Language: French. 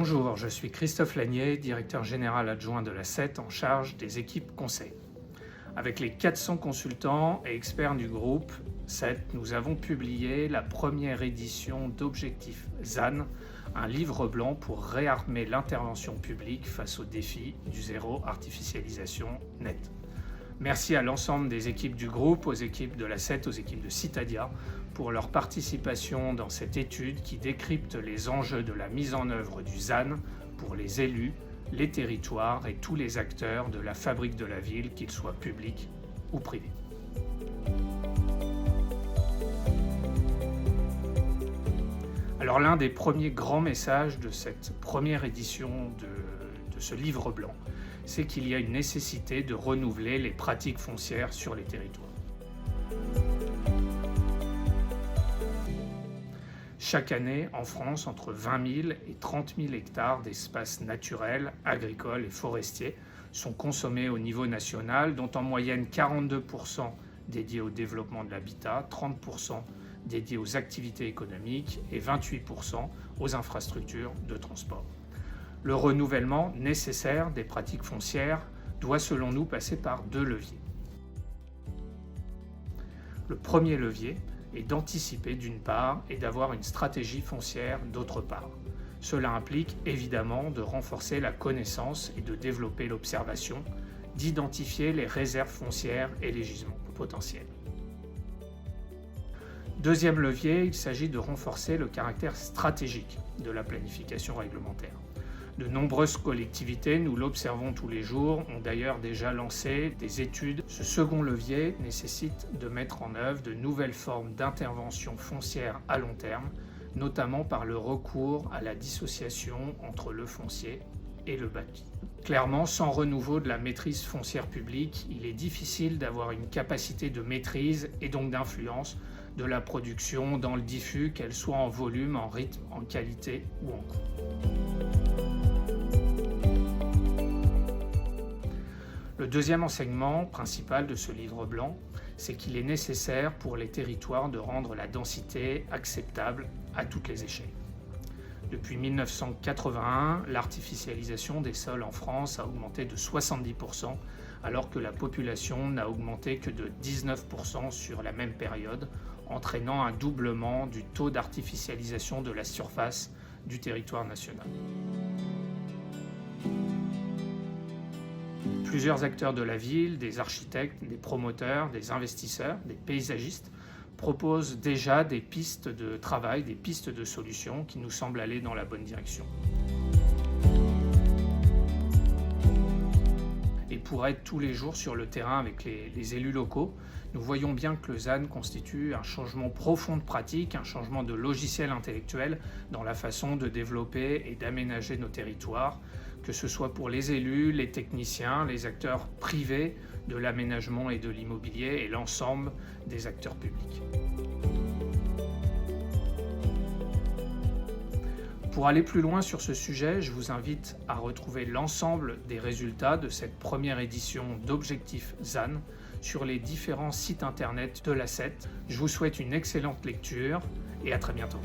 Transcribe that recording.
Bonjour, je suis Christophe Lanier, directeur général adjoint de la SET en charge des équipes conseil. Avec les 400 consultants et experts du groupe SET, nous avons publié la première édition d'Objectif ZAN, un livre blanc pour réarmer l'intervention publique face aux défis du zéro artificialisation net. Merci à l'ensemble des équipes du groupe, aux équipes de la SET, aux équipes de Citadia pour leur participation dans cette étude qui décrypte les enjeux de la mise en œuvre du ZAN pour les élus, les territoires et tous les acteurs de la fabrique de la ville, qu'ils soient publics ou privés. Alors l'un des premiers grands messages de cette première édition de ce livre blanc, c'est qu'il y a une nécessité de renouveler les pratiques foncières sur les territoires. Chaque année, en France, entre 20 000 et 30 000 hectares d'espaces naturels, agricoles et forestiers sont consommés au niveau national, dont en moyenne 42% dédiés au développement de l'habitat, 30% dédiés aux activités économiques et 28% aux infrastructures de transport. Le renouvellement nécessaire des pratiques foncières doit selon nous passer par deux leviers. Le premier levier est d'anticiper d'une part et d'avoir une stratégie foncière d'autre part. Cela implique évidemment de renforcer la connaissance et de développer l'observation, d'identifier les réserves foncières et les gisements potentiels. Deuxième levier, il s'agit de renforcer le caractère stratégique de la planification réglementaire. De nombreuses collectivités, nous l'observons tous les jours, ont d'ailleurs déjà lancé des études. Ce second levier nécessite de mettre en œuvre de nouvelles formes d'intervention foncière à long terme, notamment par le recours à la dissociation entre le foncier et le bâti. Clairement, sans renouveau de la maîtrise foncière publique, il est difficile d'avoir une capacité de maîtrise et donc d'influence de la production dans le diffus, qu'elle soit en volume, en rythme, en qualité ou en coût. Le deuxième enseignement principal de ce livre blanc, c'est qu'il est nécessaire pour les territoires de rendre la densité acceptable à toutes les échelles. Depuis 1981, l'artificialisation des sols en France a augmenté de 70%, alors que la population n'a augmenté que de 19% sur la même période, entraînant un doublement du taux d'artificialisation de la surface du territoire national. Plusieurs acteurs de la ville, des architectes, des promoteurs, des investisseurs, des paysagistes proposent déjà des pistes de travail, des pistes de solutions qui nous semblent aller dans la bonne direction. Et pour être tous les jours sur le terrain avec les élus locaux, nous voyons bien que le ZAN constitue un changement profond de pratique, un changement de logiciel intellectuel dans la façon de développer et d'aménager nos territoires, que ce soit pour les élus, les techniciens, les acteurs privés de l'aménagement et de l'immobilier et l'ensemble des acteurs publics. Pour aller plus loin sur ce sujet, je vous invite à retrouver l'ensemble des résultats de cette première édition d'Objectif ZAN sur les différents sites internet de la SET. Je vous souhaite une excellente lecture et à très bientôt.